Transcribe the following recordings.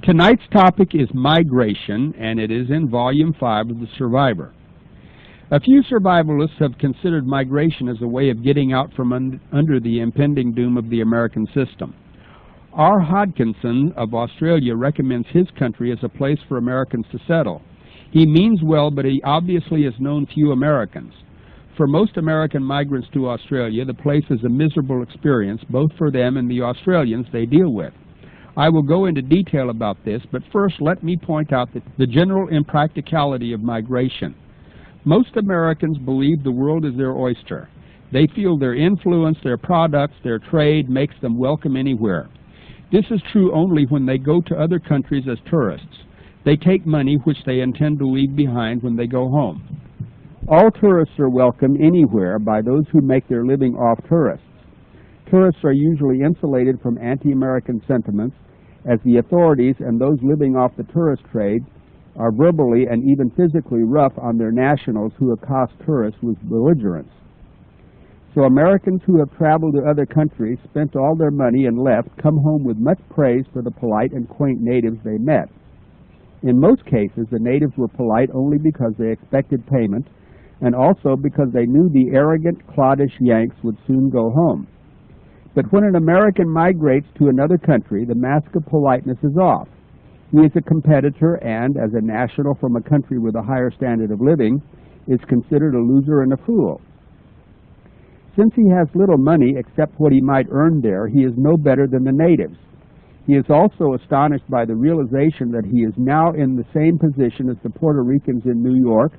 Tonight's topic is migration, and it is in Volume 5 of The Survivor. A few survivalists have considered migration as a way of getting out from under the impending doom of the American system. R. Hodgkinson of Australia recommends his country as a place for Americans to settle. He means well, but he obviously has known few Americans. For most American migrants to Australia, the place is a miserable experience, both for them and the Australians they deal with. I will go into detail about this, but first let me point out the general impracticality of migration. Most Americans believe the world is their oyster. They feel their influence, their products, their trade makes them welcome anywhere. This is true only when they go to other countries as tourists. They take money which they intend to leave behind when they go home. All tourists are welcome anywhere by those who make their living off tourists. Tourists are usually insulated from anti-American sentiments, as the authorities and those living off the tourist trade are verbally and even physically rough on their nationals who accost tourists with belligerence. So Americans who have traveled to other countries, spent all their money and left, come home with much praise for the polite and quaint natives they met. In most cases, the natives were polite only because they expected payment, and also because they knew the arrogant, cloddish Yanks would soon go home. But when an American migrates to another country, the mask of politeness is off. He is a competitor and, as a national from a country with a higher standard of living, is considered a loser and a fool. Since he has little money except what he might earn there, he is no better than the natives. He is also astonished by the realization that he is now in the same position as the Puerto Ricans in New York,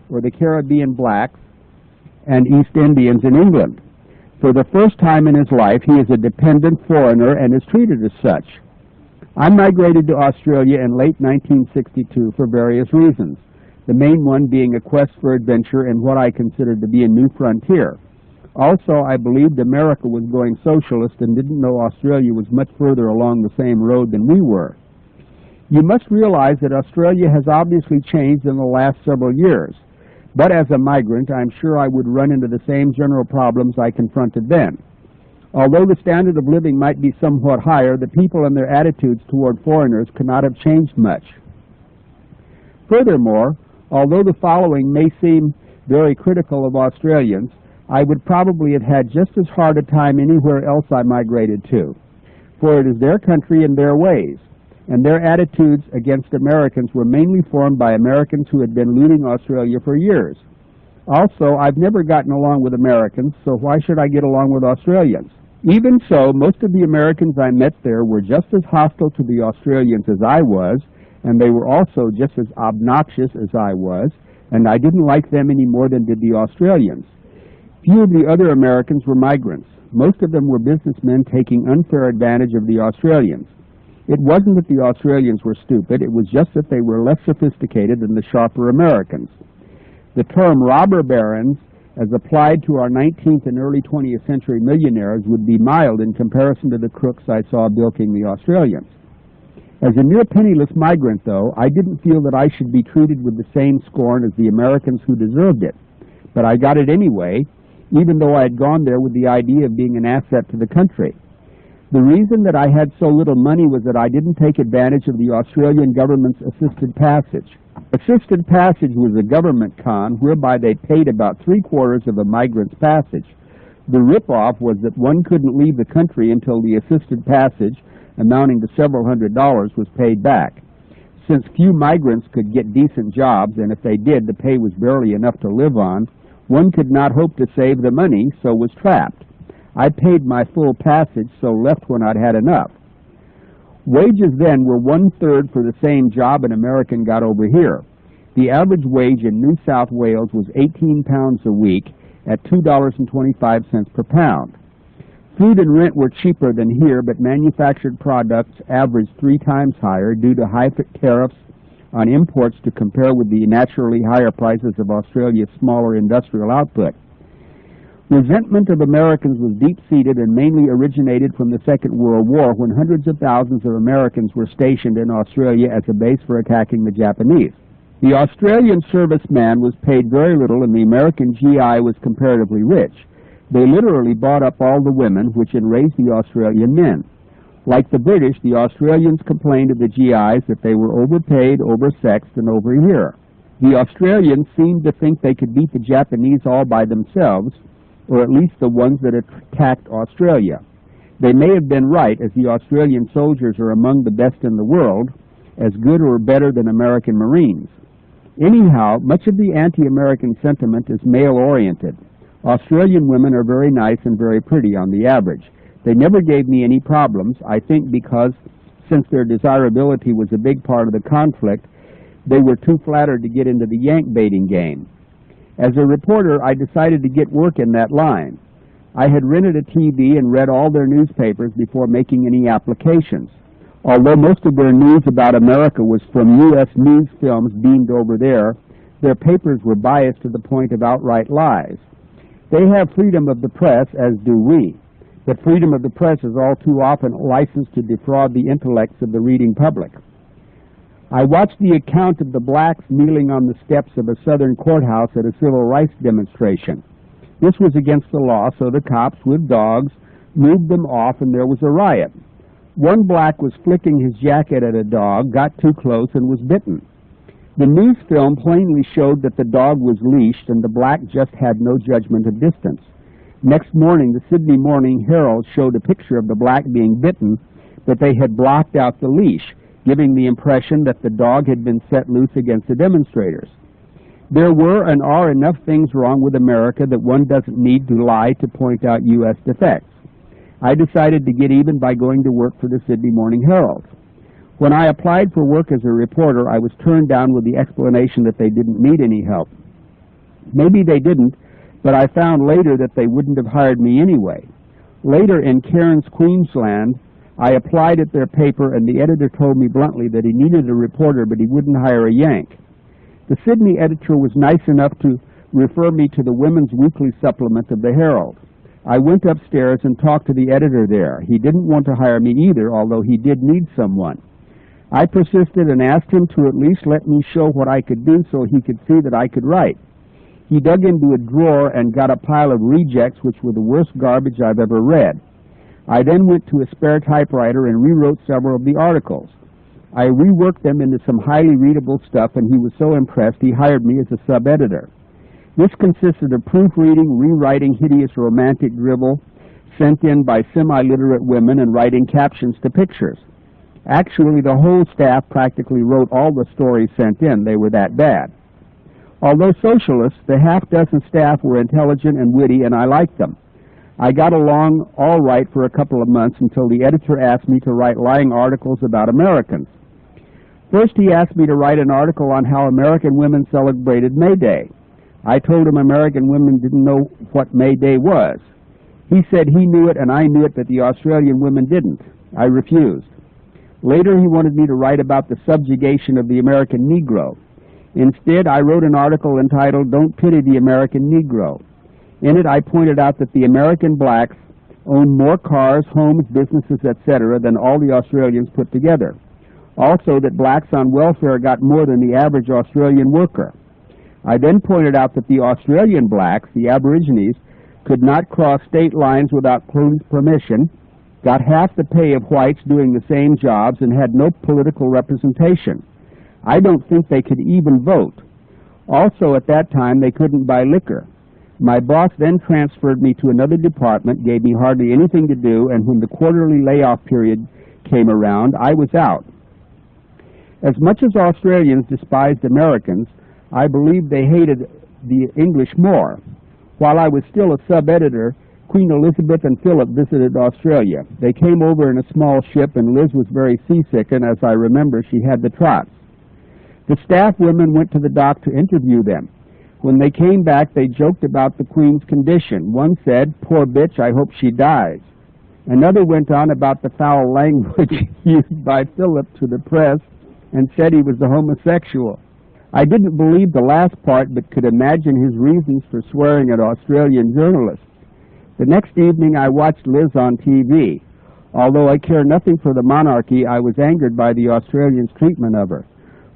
or the Caribbean blacks and East Indians in England. For the first time in his life, he is a dependent foreigner and is treated as such. I migrated to Australia in late 1962 for various reasons, the main one being a quest for adventure in what I considered to be a new frontier. Also, I believed America was going socialist and didn't know Australia was much further along the same road than we were. You must realize that Australia has obviously changed in the last several years. But as a migrant, I'm sure I would run into the same general problems I confronted then. Although the standard of living might be somewhat higher, the people and their attitudes toward foreigners could not have changed much. Furthermore, although the following may seem very critical of Australians, I would probably have had just as hard a time anywhere else I migrated to. For it is their country and their ways, and their attitudes against Americans were mainly formed by Americans who had been looting Australia for years. Also, I've never gotten along with Americans, so why should I get along with Australians? Even so, most of the Americans I met there were just as hostile to the Australians as I was, and they were also just as obnoxious as I was, and I didn't like them any more than did the Australians. Few of the other Americans were migrants. Most of them were businessmen taking unfair advantage of the Australians. It wasn't that the Australians were stupid, it was just that they were less sophisticated than the sharper Americans. The term robber barons, as applied to our 19th and early 20th century millionaires, would be mild in comparison to the crooks I saw bilking the Australians. As a near penniless migrant, though, I didn't feel that I should be treated with the same scorn as the Americans who deserved it. But I got it anyway, even though I had gone there with the idea of being an asset to the country. The reason that I had so little money was that I didn't take advantage of the Australian government's assisted passage. Assisted passage was a government con whereby they paid about 3/4 of a migrant's passage. The rip-off was that one couldn't leave the country until the assisted passage, amounting to several $100s, was paid back. Since few migrants could get decent jobs, and if they did, the pay was barely enough to live on, one could not hope to save the money, so was trapped. I paid my full passage, so left when I'd had enough. Wages then were 1/3 for the same job an American got over here. The average wage in New South Wales was £18 a week at $2.25 per pound. Food and rent were cheaper than here, but manufactured products averaged 3 times higher due to high tariffs on imports to compare with the naturally higher prices of Australia's smaller industrial output. Resentment of Americans was deep-seated and mainly originated from the Second World War, when hundreds of thousands of Americans were stationed in Australia as a base for attacking the Japanese. The Australian serviceman was paid very little, and the American GI was comparatively rich. They literally bought up all the women, which enraged the Australian men. Like the British, the Australians complained of the GIs that they were overpaid, oversexed, and overhere. The Australians seemed to think they could beat the Japanese all by themselves, or at least the ones that attacked Australia. They may have been right, as the Australian soldiers are among the best in the world, as good or better than American Marines. Anyhow, much of the anti-American sentiment is male-oriented. Australian women are very nice and very pretty on the average. They never gave me any problems, I think because, since their desirability was a big part of the conflict, they were too flattered to get into the yank baiting game. As a reporter, I decided to get work in that line. I had rented a TV and read all their newspapers before making any applications. Although most of their news about America was from U.S. news films beamed over there, their papers were biased to the point of outright lies. They have freedom of the press, as do we, but freedom of the press is all too often licensed to defraud the intellects of the reading public. I watched the account of the blacks kneeling on the steps of a southern courthouse at a civil rights demonstration. This was against the law, so the cops, with dogs, moved them off and there was a riot. One black was flicking his jacket at a dog, got too close, and was bitten. The news film plainly showed that the dog was leashed and the black just had no judgment of distance. Next morning, the Sydney Morning Herald showed a picture of the black being bitten, but they had blocked out the leash, giving the impression that the dog had been set loose against the demonstrators. There were and are enough things wrong with America that one doesn't need to lie to point out U.S. defects. I decided to get even by going to work for the Sydney Morning Herald. When I applied for work as a reporter, I was turned down with the explanation that they didn't need any help. Maybe they didn't, but I found later that they wouldn't have hired me anyway. Later in Cairns, Queensland, I applied at their paper and the editor told me bluntly that he needed a reporter but he wouldn't hire a Yank. The Sydney editor was nice enough to refer me to the Women's Weekly supplement of the Herald. I went upstairs and talked to the editor there. He didn't want to hire me either, although he did need someone. I persisted and asked him to at least let me show what I could do so he could see that I could write. He dug into a drawer and got a pile of rejects which were the worst garbage I've ever read. I then went to a spare typewriter and rewrote several of the articles. I reworked them into some highly readable stuff, and he was so impressed he hired me as a sub-editor. This consisted of proofreading, rewriting hideous romantic drivel sent in by semi-literate women and writing captions to pictures. Actually, the whole staff practically wrote all the stories sent in. They were that bad. Although socialists, the half-dozen staff were intelligent and witty, and I liked them. I got along all right for a couple of months until the editor asked me to write lying articles about Americans. First, he asked me to write an article on how American women celebrated May Day. I told him American women didn't know what May Day was. He said he knew it and I knew it, but the Australian women didn't. I refused. Later, he wanted me to write about the subjugation of the American Negro. Instead, I wrote an article entitled, "Don't Pity the American Negro." In it, I pointed out that the American blacks owned more cars, homes, businesses, etc. than all the Australians put together. Also, that blacks on welfare got more than the average Australian worker. I then pointed out that the Australian blacks, the Aborigines, could not cross state lines without Queen's permission, got half the pay of whites doing the same jobs, and had no political representation. I don't think they could even vote. Also, at that time, they couldn't buy liquor. My boss then transferred me to another department, gave me hardly anything to do, and when the quarterly layoff period came around, I was out. As much as Australians despised Americans, I believe they hated the English more. While I was still a sub-editor, Queen Elizabeth and Philip visited Australia. They came over in a small ship, and Liz was very seasick, and as I remember, she had the trots. The staff women went to the dock to interview them. When they came back, they joked about the Queen's condition. One said, "Poor bitch, I hope she dies." Another went on about the foul language used by Philip to the press and said he was a homosexual. I didn't believe the last part, but could imagine his reasons for swearing at Australian journalists. The next evening, I watched Liz on TV. Although I care nothing for the monarchy, I was angered by the Australians' treatment of her.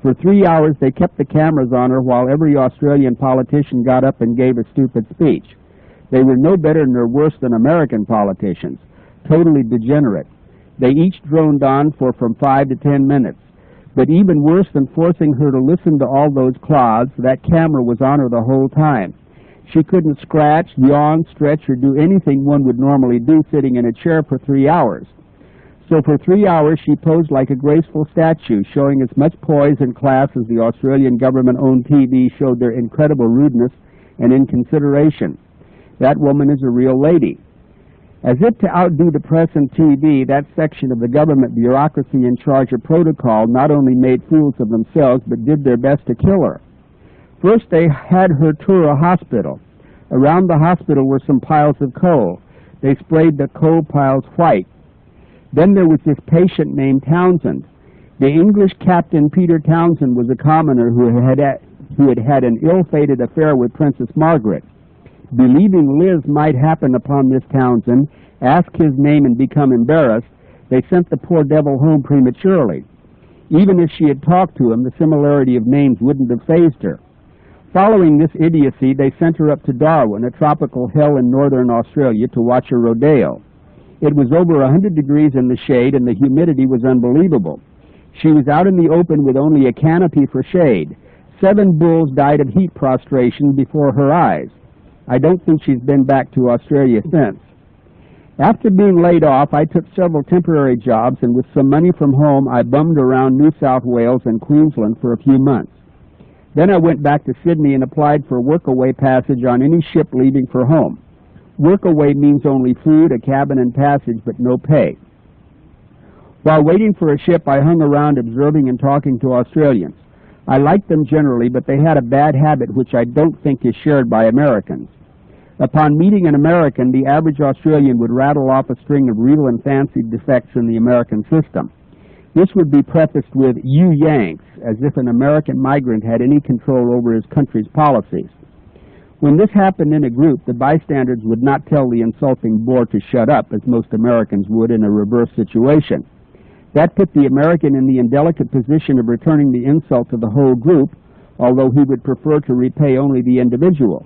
For 3 hours, they kept the cameras on her while every Australian politician got up and gave a stupid speech. They were no better nor worse than American politicians, totally degenerate. They each droned on for from 5 to 10 minutes. But even worse than forcing her to listen to all those clods, that camera was on her the whole time. She couldn't scratch, yawn, stretch, or do anything one would normally do sitting in a chair for 3 hours. So for 3 hours she posed like a graceful statue, showing as much poise and class as the Australian government-owned TV showed their incredible rudeness and inconsideration. That woman is a real lady. As if to outdo the press and TV, that section of the government bureaucracy in charge of protocol not only made fools of themselves, but did their best to kill her. First they had her tour a hospital. Around the hospital were some piles of coal. They sprayed the coal piles white. Then there was this patient named Townsend. The English Captain Peter Townsend was a commoner who had had an ill-fated affair with Princess Margaret. Believing Liz might happen upon this Townsend, ask his name and become embarrassed, they sent the poor devil home prematurely. Even if she had talked to him, the similarity of names wouldn't have fazed her. Following this idiocy, they sent her up to Darwin, a tropical hell in northern Australia, to watch a rodeo. It was over 100 degrees in the shade, and the humidity was unbelievable. She was out in the open with only a canopy for shade. 7 bulls died of heat prostration before her eyes. I don't think she's been back to Australia since. After being laid off, I took several temporary jobs, and with some money from home, I bummed around New South Wales and Queensland for a few months. Then I went back to Sydney and applied for a work-away passage on any ship leaving for home. Work-away means only food, a cabin, and passage, but no pay. While waiting for a ship, I hung around observing and talking to Australians. I liked them generally, but they had a bad habit which I don't think is shared by Americans. Upon meeting an American, the average Australian would rattle off a string of real and fancied defects in the American system. This would be prefaced with, "You Yanks," as if an American migrant had any control over his country's policies. When this happened in a group, the bystanders would not tell the insulting bore to shut up, as most Americans would in a reverse situation. That put the American in the indelicate position of returning the insult to the whole group, although he would prefer to repay only the individual.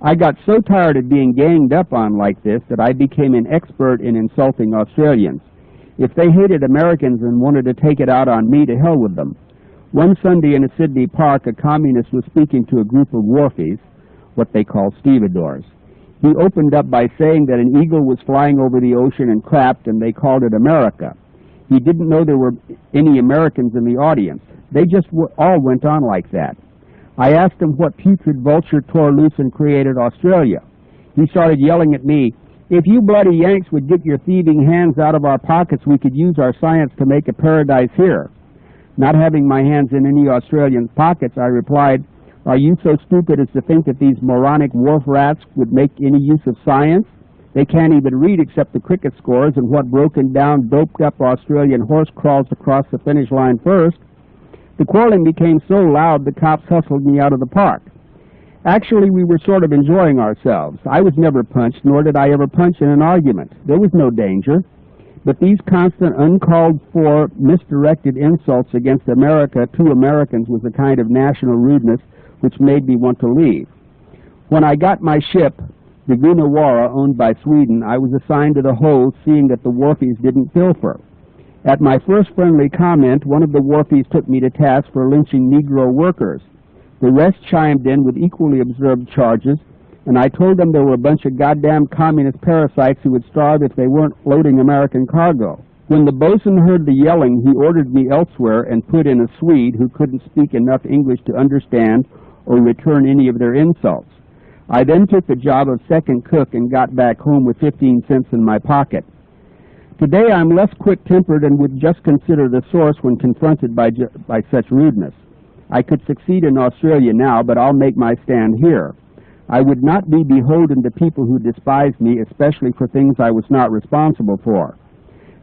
I got so tired of being ganged up on like this that I became an expert in insulting Australians. If they hated Americans and wanted to take it out on me, to hell with them. One Sunday in a Sydney park, a communist was speaking to a group of wharfies, what they call stevedores. He opened up by saying that an eagle was flying over the ocean and crapped, and they called it America. He didn't know there were any Americans in the audience. They just all went on like that. I asked him what putrid vulture tore loose and created Australia. He started yelling at me, "If you bloody Yanks would get your thieving hands out of our pockets, we could use our science to make a paradise here." Not having my hands in any Australian pockets, I replied, "Are you so stupid as to think that these moronic wharf rats would make any use of science? They can't even read except the cricket scores and what broken down, doped up Australian horse crawls across the finish line first." The quarreling became so loud the cops hustled me out of the park. Actually, we were sort of enjoying ourselves. I was never punched, nor did I ever punch in an argument. There was no danger. But these constant, uncalled-for, misdirected insults against America to Americans was a kind of national rudeness which made me want to leave. When I got my ship, the Gunnawara, owned by Sweden, I was assigned to the hold, seeing that the wharfies didn't pilfer. At my first friendly comment, one of the wharfies took me to task for lynching Negro workers. The rest chimed in with equally absurd charges, and I told them there were a bunch of goddamn communist parasites who would starve if they weren't floating American cargo. When the bosun heard the yelling, he ordered me elsewhere and put in a Swede who couldn't speak enough English to understand or return any of their insults. I then took the job of second cook and got back home with 15 cents in my pocket. Today I'm less quick-tempered and would just consider the source when confronted by such rudeness. I could succeed in Australia now, but I'll make my stand here. I would not be beholden to people who despise me, especially for things I was not responsible for.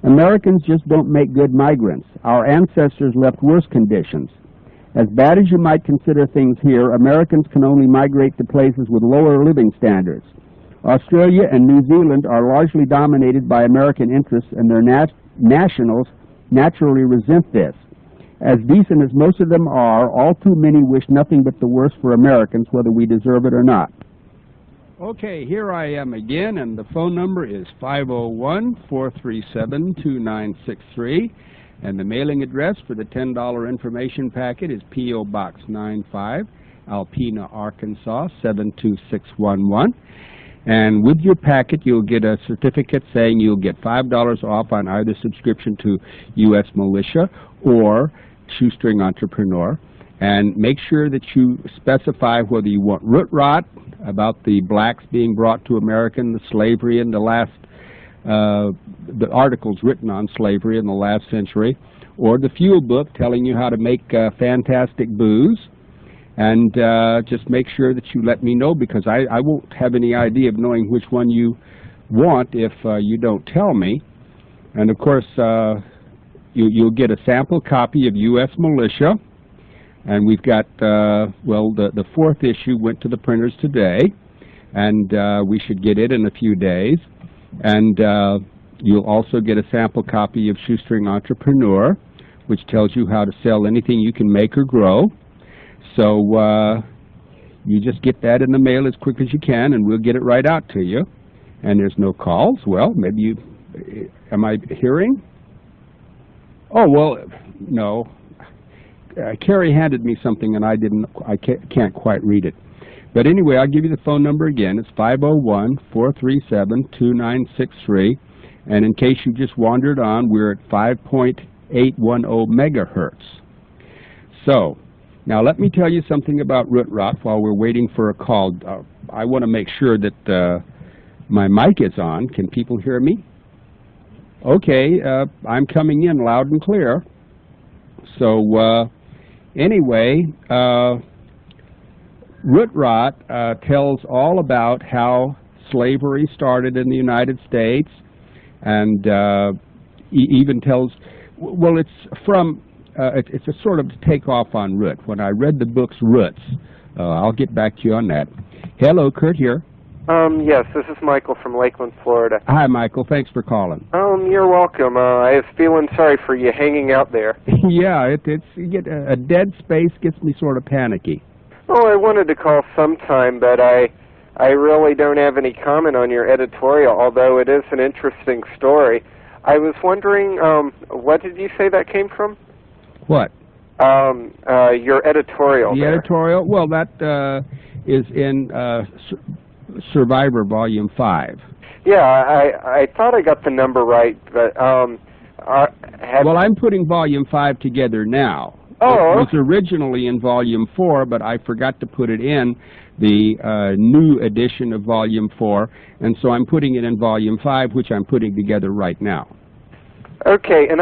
Americans just don't make good migrants. Our ancestors left worse conditions. As bad as you might consider things here, Americans can only migrate to places with lower living standards. Australia and New Zealand are largely dominated by American interests, and their nationals naturally resent this. As decent as most of them are, all too many wish nothing but the worst for Americans, whether we deserve it or not. Okay, here I am again, and the phone number is 501-437-2963, and the mailing address for the $10 information packet is P.O. Box 95, Alpena, Arkansas, 72611. And with your packet, you'll get a certificate saying you'll get $5 off on either subscription to U.S. Militia or Shoestring Entrepreneur. And make sure that you specify whether you want root rot about the blacks being brought to America and the slavery in the last, the articles written on slavery in the last century, or the fuel book telling you how to make fantastic booze. And just make sure that you let me know, because I won't have any idea of knowing which one you want if you don't tell me. And of course, you'll get a sample copy of U.S. Militia. And we've got, well, the fourth issue went to the printers today, and we should get it in a few days. And you'll also get a sample copy of Shoestring Entrepreneur, which tells you how to sell anything you can make or grow. So you just get that in the mail as quick as you can, and we'll get it right out to you. And there's no calls. Well, maybe you, am I hearing? Oh, well, no. Carrie handed me something, and I can't quite read it. But anyway, I'll give you the phone number again. It's 501-437-2963. And in case you just wandered on, we're at 5.810 megahertz. So, now let me tell you something about root rot while we're waiting for a call. I want to make sure that my mic is on. Can people hear me? Okay, I'm coming in loud and clear. So, anyway, root rot tells all about how slavery started in the United States, and even tells, well, it's from, it's a sort of takeoff on root. When I read the book's Roots, I'll get back to you on that. Hello, Kurt here. Yes, this is Michael from Lakeland, Florida. Hi, Michael. Thanks for calling. You're welcome. I was feeling sorry for you hanging out there. Yeah, you get a dead space gets me sort of panicky. Oh, I wanted to call sometime, but I really don't have any comment on your editorial, although it is an interesting story. I was wondering, what did you say that came from? What? Your editorial. The editorial? Well, that is in Survivor Volume 5. Yeah, I thought I got the number right, but well, I'm putting Volume 5 together now. Oh. It was originally in Volume 4, but I forgot to put it in the new edition of Volume 4, and so I'm putting it in Volume 5, which I'm putting together right now. Okay, and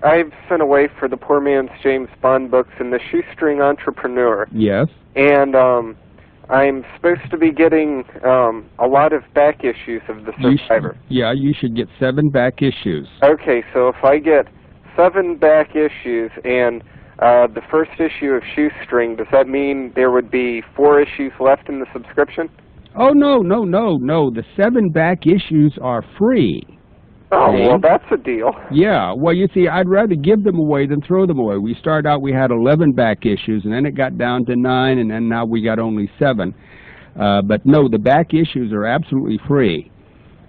I've sent away for the Poor Man's James Bond books and the Shoestring Entrepreneur. Yes. And I'm supposed to be getting a lot of back issues of the Survivor. You should get 7 back issues. Okay, so if I get 7 back issues and the first issue of Shoestring, does that mean there would be 4 issues left in the subscription? Oh, no. The 7 back issues are free. Oh, well, that's a deal. Yeah, well, you see, I'd rather give them away than throw them away. We started out, we had 11 back issues, and then it got down to 9, and then now we got only 7. But no, the back issues are absolutely free.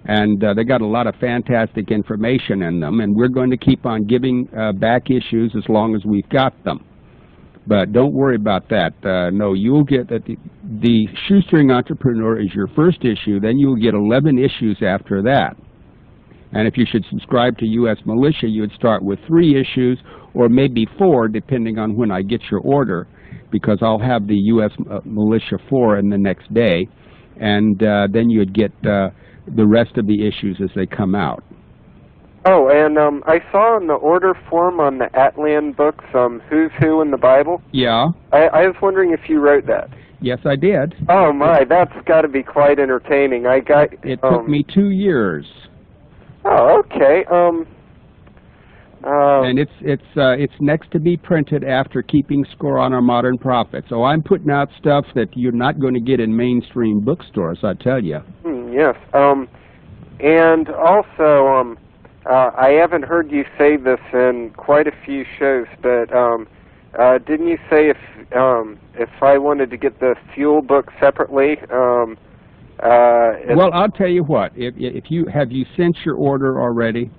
And they got a lot of fantastic information in them, and we're going to keep on giving back issues as long as we've got them. But don't worry about that. No, you'll get the Shoestring Entrepreneur is your first issue, then you'll get 11 issues after that. And if you should subscribe to U.S. Militia, you would start with 3 issues, or maybe 4, depending on when I get your order, because I'll have the U.S. Militia 4 in the next day, and then you'd get the rest of the issues as they come out. Oh, and I saw in the order form on the Atlan books, Who's Who in the Bible. Yeah. I was wondering if you wrote that. Yes, I did. Oh, my, that's got to be quite entertaining. It took me 2 years. Oh, okay. And it's next to be printed after keeping score on our modern prophets. So I'm putting out stuff that you're not going to get in mainstream bookstores, I tell you. Yes. And also, I haven't heard you say this in quite a few shows, but didn't you say if I wanted to get the fuel book separately, Well, I'll tell you what. If you have you sent your order already?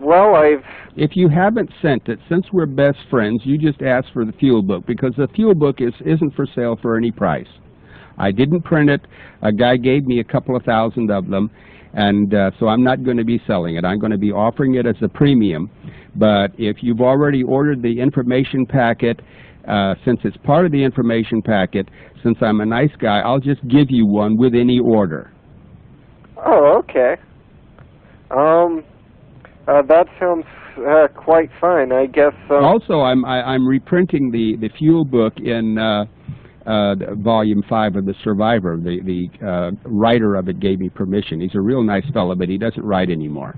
Well, If you haven't sent it, since we're best friends, you just ask for the fuel book, because the fuel book isn't for sale for any price. I didn't print it. A guy gave me a couple of thousand of them, and so I'm not going to be selling it. I'm going to be offering it as a premium. But if you've already ordered the information packet, since it's part of the information packet, since I'm a nice guy, I'll just give you one with any order. Oh, okay. That sounds quite fine. I guess. Also, I'm reprinting the fuel book in volume 5 of The Survivor. The writer of it gave me permission. He's a real nice fellow, but he doesn't write anymore.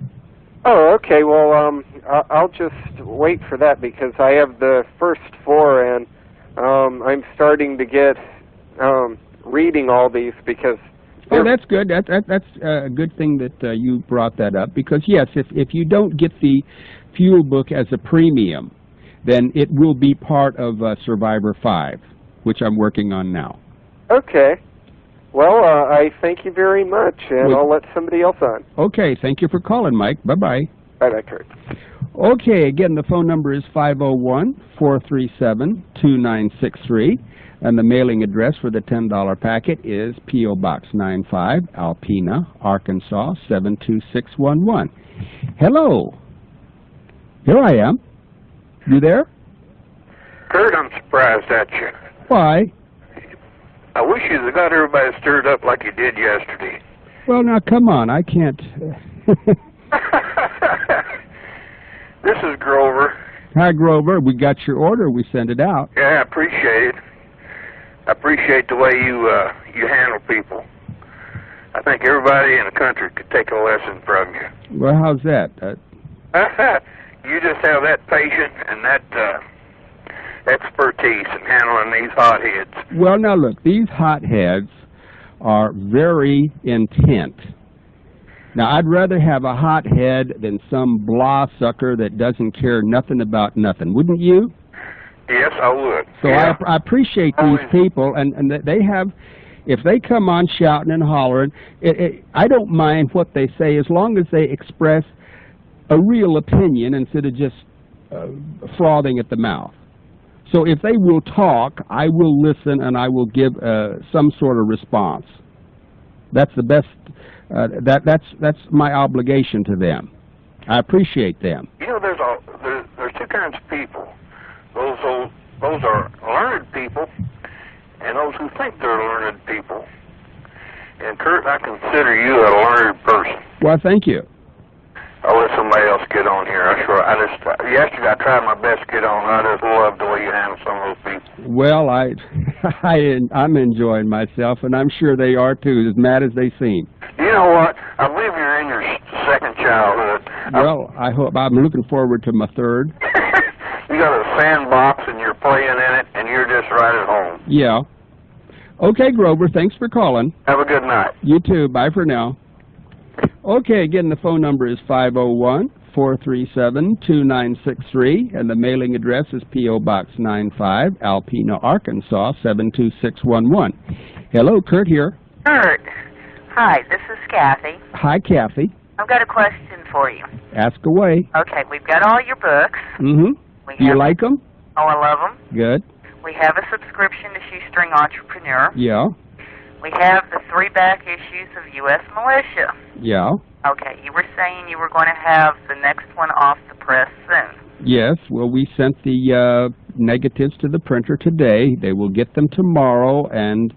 Oh, okay. Well, I'll just wait for that, because I have the first 4, and I'm starting to get reading all these, because. Oh, that's good. That's a good thing that you brought that up, because yes, if you don't get the fuel book as a premium, then it will be part of Survivor 5, which I'm working on now. Okay. Well, I thank you very much, and I'll let somebody else on. Okay, thank you for calling, Mike. Bye-bye. Bye-bye, Kurt. Okay, again, the phone number is 501-437-2963, and the mailing address for the $10 packet is P.O. Box 95, Alpena, Arkansas, 72611. Hello. Here I am. You there? Kurt, I'm surprised at you. Why? I wish you'd have got everybody stirred up like you did yesterday. Well, now, come on. I can't. This is Grover. Hi, Grover. We got your order. We sent it out. Yeah, I appreciate it. I appreciate the way you handle people. I think everybody in the country could take a lesson from you. Well, how's that? You just have that patience and that expertise in handling these hotheads. Well, now look, these hotheads are very intent. Now, I'd rather have a hothead than some blah sucker that doesn't care nothing about nothing. Wouldn't you? Yes, I would. So yeah. I appreciate these people, and they have, if they come on shouting and hollering, I don't mind what they say as long as they express a real opinion instead of just frothing at the mouth. So if they will talk, I will listen, and I will give some sort of response. That's the best. That's my obligation to them. I appreciate them. You know, there's two kinds of people. Those are learned people, and those who think they're learned people. And Kurt, I consider you a learned person. Well, thank you. I'll let somebody else get on here. Yesterday I tried my best to get on. I just love the way you handle some of those people. Well, I'm enjoying myself, and I'm sure they are too, as mad as they seem. You know what? I believe you're in your second childhood. Well, I'm looking forward to my third. You got a sandbox, and you're playing in it, and you're just right at home. Yeah. Okay, Grover, thanks for calling. Have a good night. You too. Bye for now. Okay, again, the phone number is 501-437-2963, and the mailing address is P.O. Box 95, Alpena, Arkansas, 72611. Hello, Kurt here. Kurt. Hi, this is Kathy. Hi, Kathy. I've got a question for you. Ask away. Okay, we've got all your books. Mm-hmm. Do you like them? Oh, I love them. Good. We have a subscription to Shoestring Entrepreneur. Yeah. We have the 3 back issues of U.S. Militia. Yeah. Okay, you were saying you were going to have the next one off the press soon. Yes, well, we sent the negatives to the printer today. They will get them tomorrow, and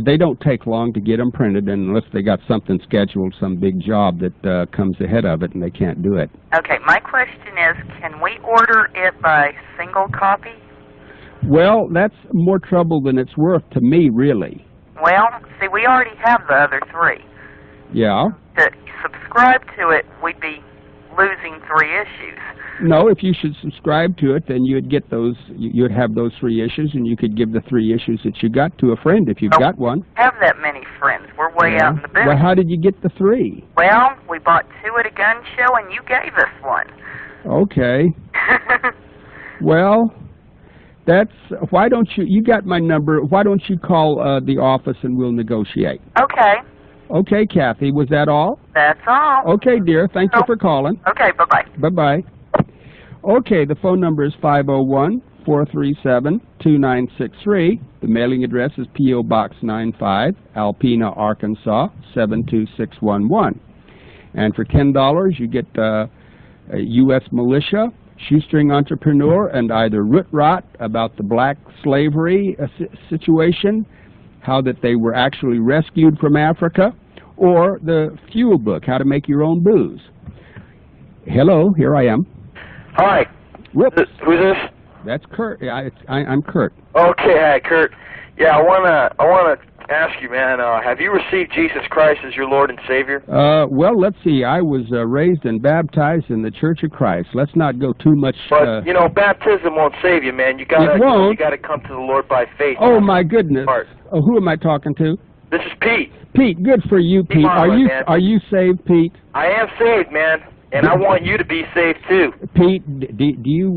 they don't take long to get them printed unless they got something scheduled, some big job that comes ahead of it, and they can't do it. Okay, my question is, can we order it by single copy? Well, that's more trouble than it's worth to me, really. Well, see, we already have the other 3. Yeah. To subscribe to it, we'd be losing 3 issues. No, if you should subscribe to it, then you'd get those. You'd have those 3 issues, and you could give the 3 issues that you got to a friend if you've got one. We have that many friends. We're way out in the business. Well, how did you get the 3? Well, we bought 2 at a gun show, and you gave us one. Okay. Well, That's, why don't you got my number, why don't you call the office and we'll negotiate? Okay. Okay, Kathy, was that all? That's all. Okay, dear, thank you for calling. Okay, bye-bye. Bye-bye. Okay, the phone number is 501-437-2963. The mailing address is P.O. Box 95, Alpena, Arkansas, 72611. And for $10, you get a U.S. militia, shoestring entrepreneur, and either Root Rot about the black slavery situation, how that they were actually rescued from Africa, or the fuel book, how to make your own booze. Hello, here I am. Hi. Whoops. Who's this? That's Kurt. I'm Kurt. Okay, hi, Kurt. Yeah, I wanna ask you, man. Have you received Jesus Christ as your Lord and Savior? Well, let's see. I was raised and baptized in the Church of Christ. Let's not go too much. But you know, baptism won't save you, man. You gotta come to the Lord by faith. Oh my goodness. Oh, who am I talking to? This is Pete. Pete, good for you, Pete. Marlin, Are you saved, Pete? I am saved, man, and I want you to be saved too. Pete, do you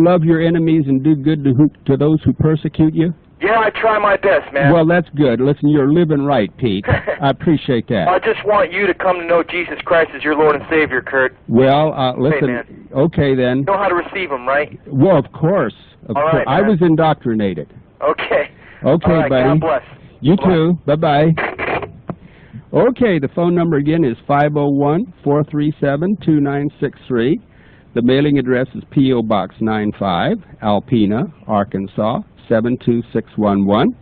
love your enemies and do good to those who persecute you? Yeah, I try my best, man. Well, that's good. Listen, you're living right, Pete. I appreciate that. I just want you to come to know Jesus Christ as your Lord and Savior, Kurt. Well, listen. Man. Okay, then. You know how to receive Him, right? Well, of course. All right, I was indoctrinated. Okay. Okay, all right, buddy. God bless. You too. Bye-bye. Okay, the phone number again is 501-437-2963. The mailing address is P.O. Box 95, Alpena, Arkansas, 72611.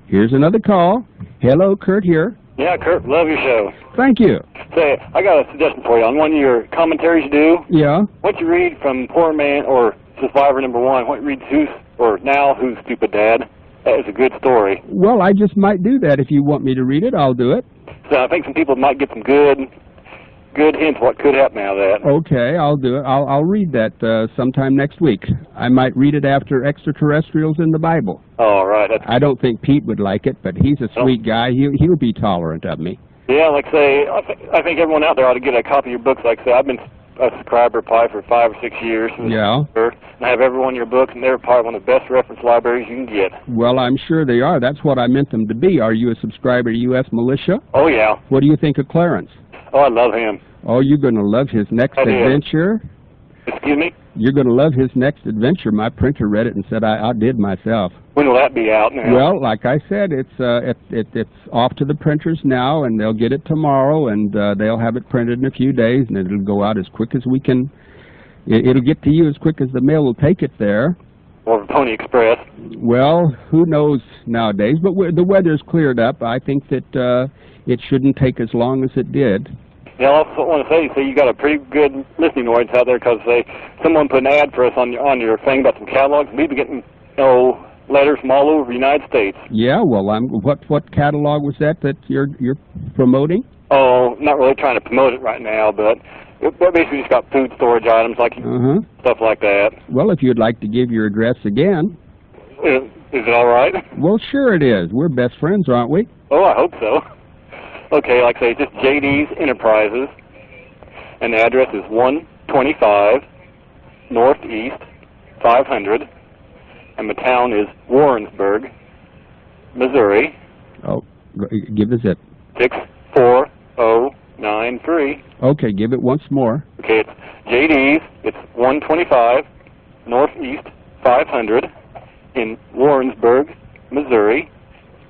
Here's another call. Hello, Kurt here. Yeah, Kurt, love your show. Thank you. Say, I got a suggestion for you. On one of your commentaries you do, Yeah. what you read from Poor Man or Survivor number 1, what you read Who's Stupid Dad? That is a good story. Well, I just might do that. If you want me to read it, I'll do it. So I think some people might get some good hints what could happen out of that. Okay, I'll do it. I'll read that sometime next week. I might read it after Extraterrestrials in the Bible. All right. I don't think Pete would like it, but he's a sweet guy. He'll be tolerant of me. Yeah, like say, I think everyone out there ought to get a copy of your books. Like say, I've been a subscriber probably for 5 or 6 years. Yeah. And I have every one of your books, and they're probably one of the best reference libraries you can get. Well, I'm sure they are. That's what I meant them to be. Are you a subscriber to U.S. Militia? Oh, yeah. What do you think of Clarence? Oh, I love him. Oh, you're going to love his next adventure? Excuse me? You're going to love his next adventure. My printer read it and said I outdid myself. When will that be out now? Well, like I said, it's off to the printers now, and they'll get it tomorrow, and they'll have it printed in a few days, and it'll go out as quick as we can. It'll get to you as quick as the mail will take it there. Or Pony Express. Well, who knows nowadays, but the weather's cleared up. I think that it shouldn't take as long as it did. Yeah, I also want to say you got a pretty good listening audience out there because someone put an ad for us on your thing about some catalogs. We've been getting letters from all over the United States. Yeah, well, what catalog was that you're promoting? Oh, not really trying to promote it right now, but it basically just got food storage items like stuff like that. Well, if you'd like to give your address again. Is it all right? Well, sure it is. We're best friends, aren't we? Oh, I hope so. Okay, like I say, it's just JD's Enterprises, and the address is 125 Northeast 500, and the town is Warrensburg, Missouri. Oh, give the zip. 64093. Okay, give it once more. Okay, it's JD's. It's 125 Northeast 500 in Warrensburg, Missouri,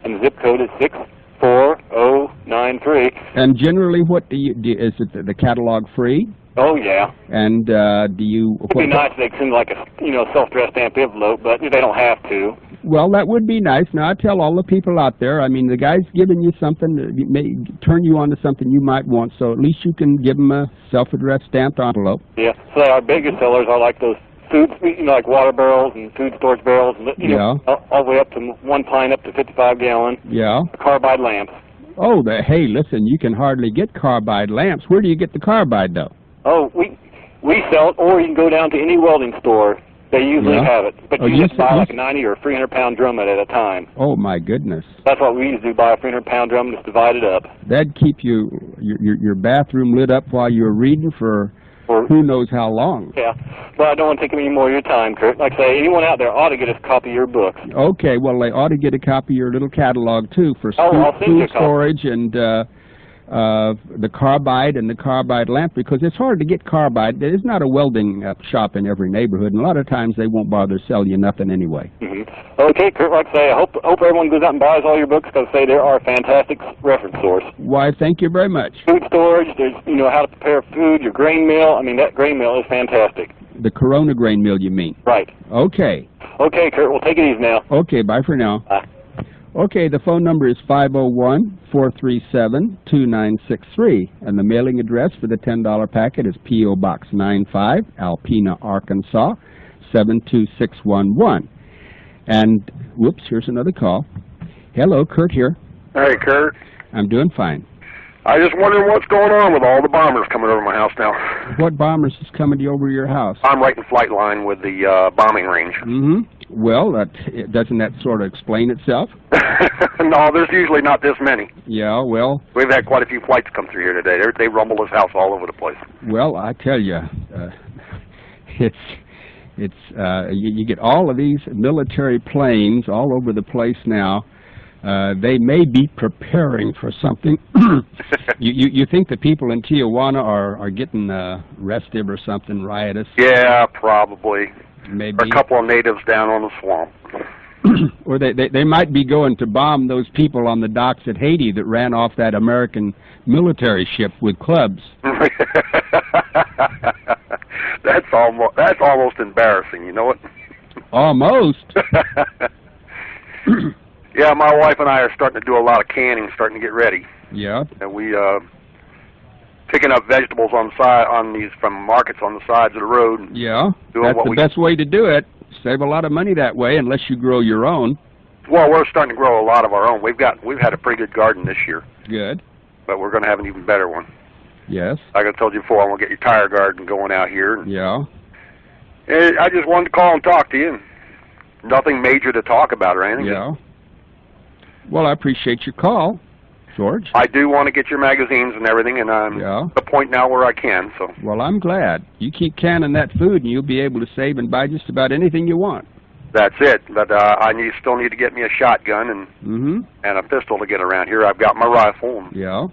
and the zip code is 64093. And generally, what do you do? Is it the catalog free? Oh yeah. And do you? It'd be nice if they send like a self-addressed stamp envelope, but they don't have to. Well, that would be nice. Now, I tell all the people out there, I mean, the guy's giving you something that may turn you on to something you might want, so at least you can give them a self-addressed stamped envelope. Yeah. So our biggest sellers are like those food, like water barrels and food storage barrels, and all the way up to 1 pint up to 55 gallon. Yeah. Carbide lamps. Oh, hey, listen, you can hardly get carbide lamps. Where do you get the carbide, though? Oh, we sell it, or you can go down to any welding store. They usually have it, but you just buy like a 90 or 300-pound drum at a time. Oh my goodness! That's what we used to do: buy a 300-pound drum and just divide it up. That'd keep your bathroom lit up while you were reading for for who knows how long. Yeah, but I don't want to take any more of your time, Kurt. Like I say, anyone out there ought to get a copy of your books. Okay, well, they ought to get a copy of your little catalog, too, for I'll send you a food copy. storage and the carbide and the carbide lamp, because it's hard to get carbide. There's not a welding shop in every neighborhood, and a lot of times they won't bother sell you nothing anyway. Okay, Kurt, like I say, I hope everyone goes out and buys all your books, because they are a fantastic reference source. Why, thank you very much. Food storage, there's, how to prepare food, your grain mill. I mean, that grain mill is fantastic. The Corona grain mill, you mean? Right. Okay. Okay, Kurt, we'll take it easy now. Okay, bye for now. Bye. Okay, the phone number is 501-437-2963, and the mailing address for the $10 packet is P.O. Box 95, Alpena, Arkansas, 72611. And, whoops, here's another call. Hello, Kurt here. Hey, Kurt. I'm doing fine. I just wondering what's going on with all the bombers coming over my house now. What bombers is coming to you over your house? I'm right in flight line with the bombing range. Well, doesn't that sort of explain itself? No, there's usually not this many. Yeah, well... We've had quite a few flights come through here today. They rumble this house all over the place. Well, I tell you, you get all of these military planes all over the place now. They may be preparing for something. You think the people in Tijuana are getting restive or something, riotous? Yeah, probably. Maybe. Or a couple of natives down on the swamp. Or they might be going to bomb those people on the docks at Haiti that ran off that American military ship with clubs. That's almost embarrassing, you know what? Almost. Yeah, my wife and I are starting to do a lot of canning, starting to get ready. Yeah. And we picking up vegetables on these from markets on the sides of the road. And yeah, that's the best way to do it. Save a lot of money that way, unless you grow your own. Well, we're starting to grow a lot of our own. We've had a pretty good garden this year. Good. But we're going to have an even better one. Yes. Like I told you before, I'm going to get your tire garden going out here. Yeah. And I just wanted to call and talk to you. Nothing major to talk about or anything. Yeah. Well, I appreciate your call, George. I do want to get your magazines and everything, and I'm at the point now where I can. So. Well, I'm glad. You keep canning that food, and you'll be able to save and buy just about anything you want. That's it. But I still need to get me a shotgun and a pistol to get around here. I've got my rifle. And yeah.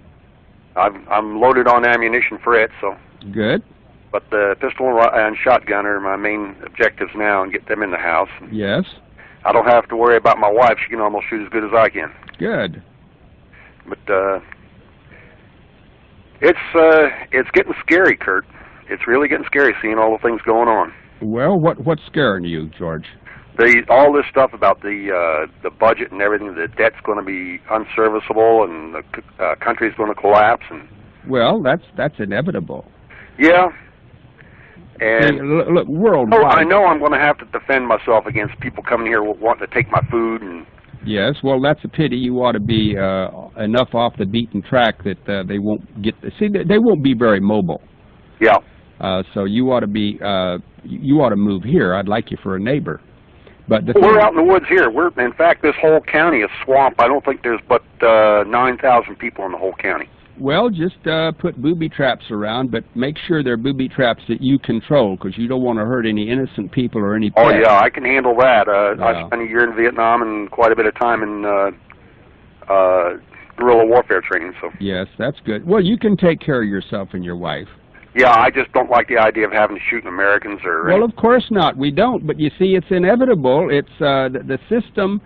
I'm loaded on ammunition for it. So. Good. But the pistol and shotgun are my main objectives now, and get them in the house. Yes. I don't have to worry about my wife. She can almost shoot as good as I can. Good. But it's getting scary, Kurt. It's really getting scary seeing all the things going on. Well, what's scaring you, George? All this stuff about the budget and everything. The debt's going to be unserviceable, and the country's going to collapse. And well, that's inevitable. Yeah. And hey, look, worldwide. I know I'm going to have to defend myself against people coming here wanting to take my food. And yes, well, that's a pity. You ought to be enough off the beaten track that they won't get. See, they won't be very mobile. Yeah. So you ought to be. You ought to move here. I'd like you for a neighbor. But we're out in the woods here. In fact, this whole county is swamp. I don't think there's but 9,000 people in the whole county. Well, just put booby traps around, but make sure they're booby traps that you control, because you don't want to hurt any innocent people or any pets. Oh, yeah, I can handle that. I spent a year in Vietnam and quite a bit of time in guerrilla warfare training. So. Yes, that's good. Well, you can take care of yourself and your wife. Yeah, I just don't like the idea of having to shoot Americans or... Well, of course not. We don't, but you see, it's inevitable. It's the system...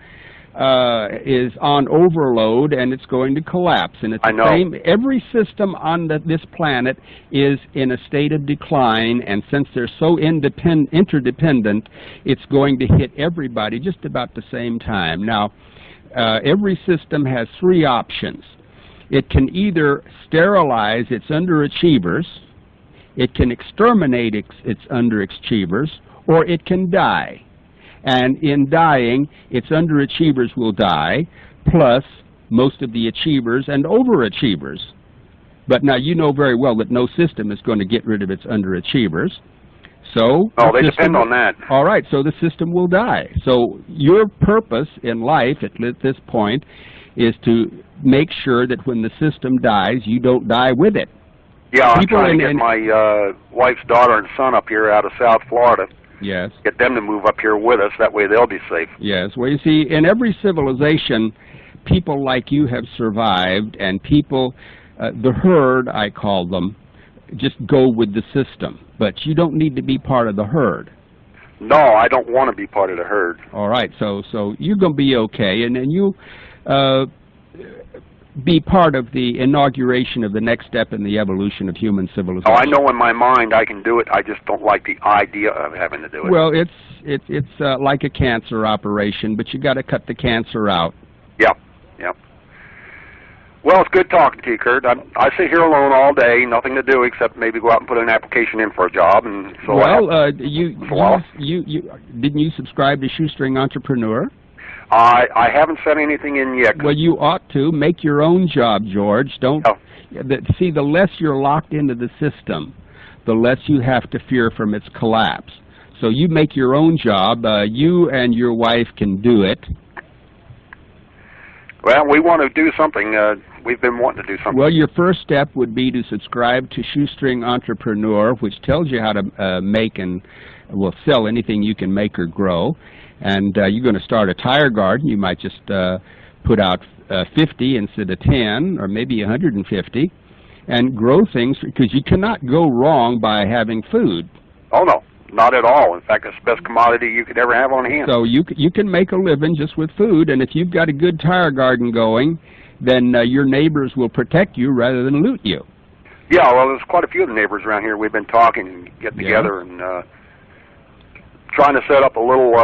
is on overload, and it's going to collapse. And it's the same. Every system on this planet is in a state of decline, and since they're so interdependent, it's going to hit everybody just about the same time. Now, every system has three options. It can either sterilize its underachievers, it can exterminate its underachievers, or it can die. And in dying, its underachievers will die, plus most of the achievers and overachievers. But now you know very well that no system is going to get rid of its underachievers. So they depend on that. All right, so the system will die. So your purpose in life at this point is to make sure that when the system dies, you don't die with it. Yeah, I'm People trying to in- get my wife's daughter and son up here out of South Florida. Yes. Get them to move up here with us. That way they'll be safe. Yes. Well, you see, in every civilization, people like you have survived, and people, the herd, I call them, just go with the system. But you don't need to be part of the herd. No, I don't want to be part of the herd. All right. So you're going to be okay, and then you be part of the inauguration of the next step in the evolution of human civilization. Oh, I know in my mind I can do it. I just don't like the idea of having to do it. Well, it's like a cancer operation, but you got to cut the cancer out. Yep. Well, it's good talking to you, Kurt. I sit here alone all day, nothing to do except maybe go out and put an application in for a job, and so. Well, you didn't you subscribe to Shoestring Entrepreneur? I haven't sent anything in yet. Well, you ought to make your own job, George. Don't see, the less you're locked into the system, the less you have to fear from its collapse. So you make your own job. You and your wife can do it. Well, we want to do something. We've been wanting to do something. Well, your first step would be to subscribe to Shoestring Entrepreneur, which tells you how to make and sell anything you can make or grow. And you're going to start a tire garden. You might just put out 50 instead of 10, or maybe 150, and grow things, because you cannot go wrong by having food. Oh, no, not at all. In fact, it's the best commodity you could ever have on hand. So you can make a living just with food, and if you've got a good tire garden going, then your neighbors will protect you rather than loot you. Yeah, well, there's quite a few of the neighbors around here. We've been talking and getting together and trying to set up a little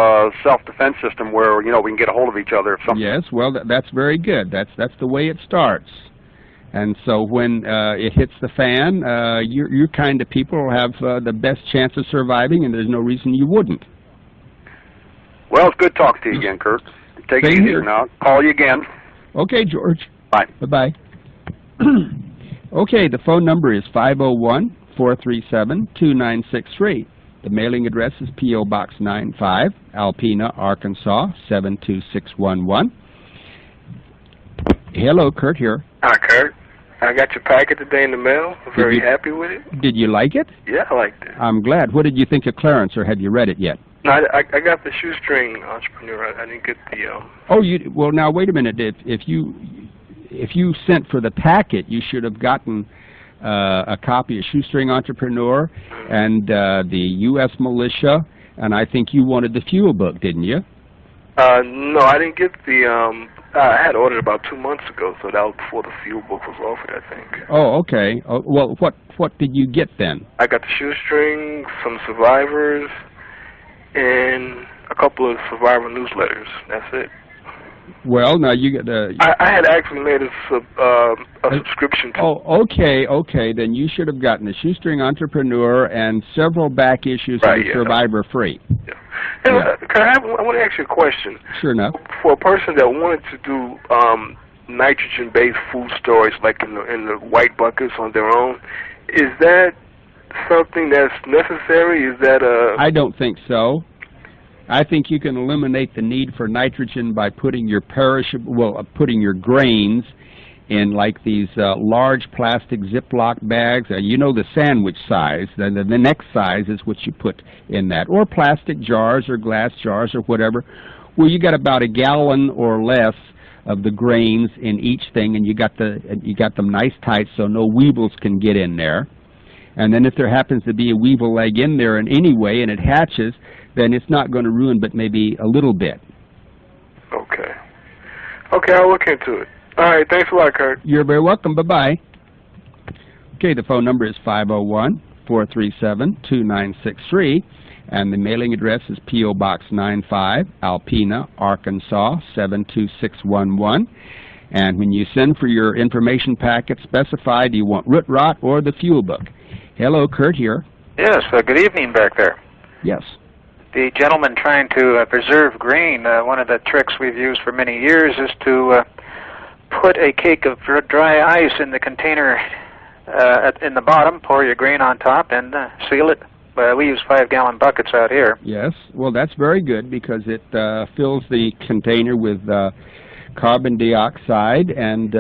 self-defense system where, we can get a hold of each other if something. Yes, well, that's very good. That's the way it starts. And so when it hits the fan, your kind of people will have the best chance of surviving, and there's no reason you wouldn't. Well, it's good talking to you again, Kurt. Take it easy now. Call you again. Okay, George. Bye. Bye-bye. Okay, the phone number is 501-437-2963. The mailing address is P.O. Box 95, Alpena, Arkansas, 72611. Hello, Kurt here. Hi, Kurt. I got your packet today in the mail. I'm very happy with it. Did you like it? Yeah, I liked it. I'm glad. What did you think of Clarence, or have you read it yet? No, I got the Shoestring Entrepreneur. I didn't get the... Oh, well, now, wait a minute. If you sent for the packet, you should have gotten a copy of Shoestring Entrepreneur and the U.S. Militia, and I think you wanted the Fuel book, didn't you? No, I didn't get the... I had ordered about 2 months ago, so that was before the Fuel book was offered, I think. Oh, okay. Well, what did you get then? I got the Shoestring, some Survivors, and a couple of Survivor newsletters. That's it. Well, now you get I had actually made a subscription to... Oh, okay. Then you should have gotten the Shoestring Entrepreneur and several back issues of the Survivor free. Yeah. I want to ask you a question. Sure enough. For a person that wanted to do nitrogen-based food storage, like in the white buckets on their own, is that something that's necessary? Is that I don't think so. I think you can eliminate the need for nitrogen by putting your putting your grains in like these large plastic Ziploc bags. The sandwich size. The next size is what you put in that, or plastic jars or glass jars or whatever, where you got about a gallon or less of the grains in each thing, and you got them nice tight so no weevils can get in there. And then if there happens to be a weevil egg in there in any way and it hatches, then it's not going to ruin but maybe a little bit. Okay. Okay, I'll look into it. All right, thanks a lot, Kurt. You're very welcome. Bye-bye. Okay, the phone number is 501-437-2963, and the mailing address is P.O. Box 95, Alpena, Arkansas, 72611. And when you send for your information packet, specify do you want Root Rot or the Fuel book. Hello, Kurt here. Yes, good evening back there. Yes. The gentleman trying to preserve grain, one of the tricks we've used for many years is to put a cake of dry ice in the container in the bottom, pour your grain on top, and seal it. We use 5-gallon buckets out here. Yes, well, that's very good because it fills the container with carbon dioxide, and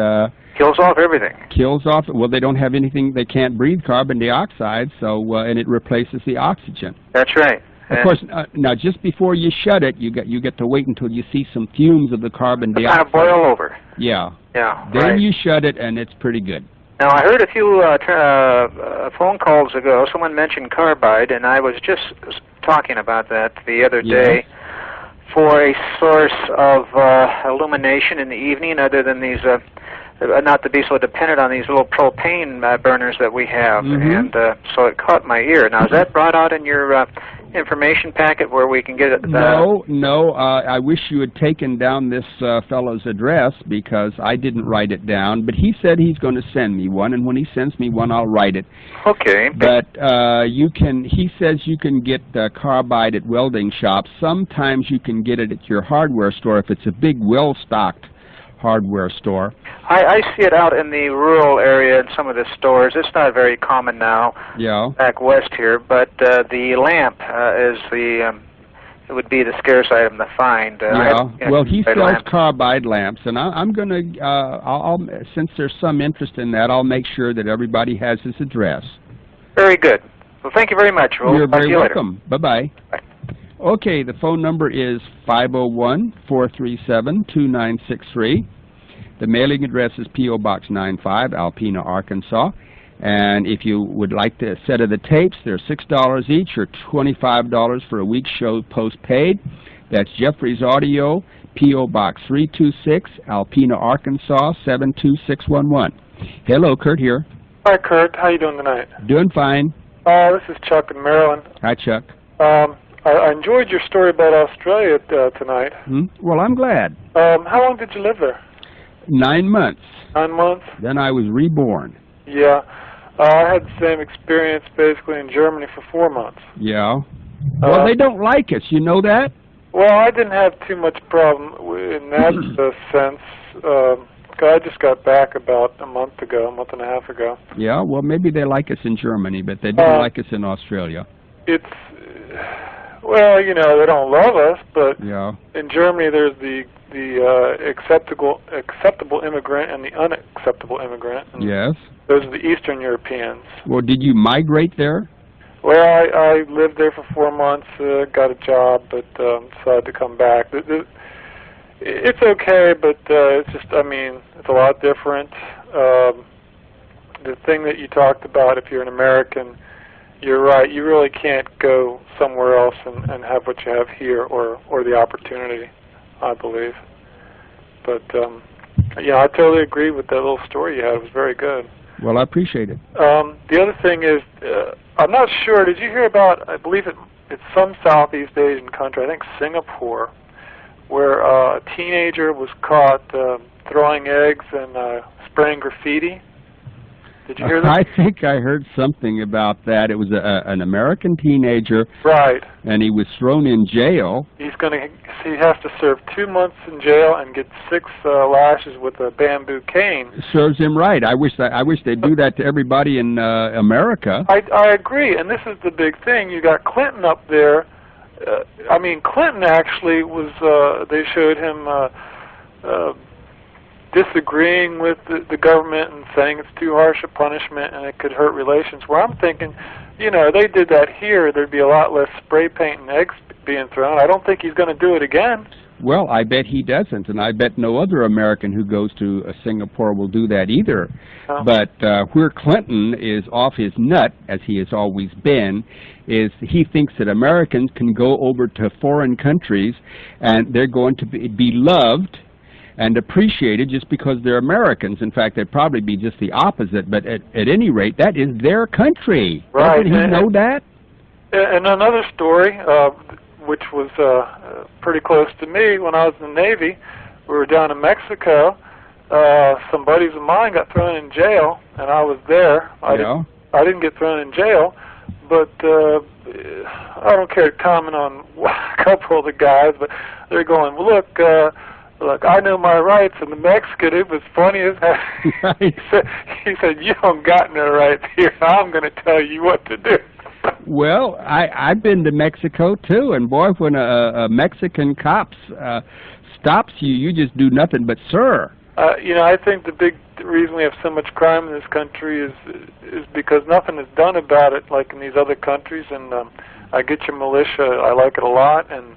Kills off everything. Kills off. Well, they don't have anything. They can't breathe carbon dioxide, so and it replaces the oxygen. That's right. Of course, now just before you shut it, you get to wait until you see some fumes of the carbon dioxide. Kind of boil over. Yeah. Yeah. Then right. you shut it, and it's pretty good. Now, I heard a few phone calls ago, someone mentioned carbide, and I was just talking about that the other day for a source of illumination in the evening other than these, not to be so dependent on these little propane burners that we have. And so it caught my ear. Now, is that brought out in your information packet where we can get it? No. I wish you had taken down this fellow's address because I didn't write it down. But he said he's going to send me one, and when he sends me one, I'll write it. Okay. But you can. He says you can get carbide at welding shops. Sometimes you can get it at your hardware store if it's a big, well-stocked hardware store. I see it out in the rural area in some of the stores. It's not very common now. Yeah. Back west here, but the lamp is it would be the scarce item to find. Well, he sells carbide lamps, and I'm going to, I'll since there's some interest in that, I'll make sure that everybody has his address. Very good. Well, thank you very much. You're very welcome. Bye. Bye. Okay, the phone number is 501-437-2963. The mailing address is P.O. Box 95, Alpena, Arkansas. And if you would like a set of the tapes, they're $6 each or $25 for a week's show postpaid. That's Jeffrey's Audio, P.O. Box 326, Alpena, Arkansas 72611. Hello, Kurt here. Hi, Kurt. How you doing tonight? Doing fine. This is Chuck in Maryland. Hi, Chuck. I enjoyed your story about Australia tonight. Well, I'm glad. How long did you live there? 9 months. 9 months? Then I was reborn. Yeah. I had the same experience basically in Germany for 4 months. Yeah. Well, they don't like us. You know that? Well, I didn't have too much problem in that sense. I just got back about a month and a half ago. Yeah, well, maybe they like us in Germany, but they didn't like us in Australia. Well, you know, they don't love us, but yeah. In Germany there's the acceptable immigrant and the unacceptable immigrant. And yes. Those are the Eastern Europeans. Well, did you migrate there? Well, I lived there for 4 months, got a job, but decided to come back. It's okay, but it's just, I mean, it's a lot different. The thing that you talked about, if you're an American, you're right, you really can't go somewhere else and have what you have here or the opportunity, I believe. But, yeah, I totally agree with that little story you had. It was very good. Well, I appreciate it. The other thing is, I'm not sure, did you hear about, I believe it's some Southeast Asian country, I think Singapore, where a teenager was caught throwing eggs and spraying graffiti? Did you hear that? I think I heard something about that. It was an American teenager. Right. And he was thrown in jail. He has to serve 2 months in jail and get 6 lashes with a bamboo cane. Serves him right. I wish they'd do that to everybody in America. I agree, and this is the big thing. You got Clinton up there. I mean, Clinton actually was, they showed him disagreeing with the government and saying it's too harsh a punishment and it could hurt relations. Where I'm thinking, you know, they did that here, there'd be a lot less spray paint and eggs being thrown. I don't think he's going to do it again. Well, I bet he doesn't, and I bet no other American who goes to Singapore will do that either. Oh. But where Clinton is off his nut, as he has always been, is he thinks that Americans can go over to foreign countries and they're going to be loved and appreciated just because they're Americans. In fact, they'd probably be just the opposite, but at any rate, that is their country. Right. Doesn't he know that? And another story, which was pretty close to me when I was in the Navy, we were down in Mexico. Some buddies of mine got thrown in jail, and I was there. I didn't get thrown in jail, but I don't care to comment on a couple of the guys, but they're going, well, look, I know my rights, and the Mexican, it was funny as hell. He said, you don't got no rights here. I'm going to tell you what to do. Well, I've been to Mexico, too, and boy, when a Mexican cop stops you, you just do nothing but, sir. You know, I think the big reason we have so much crime in this country is because nothing is done about it, like in these other countries. And I get your militia; I like it a lot. And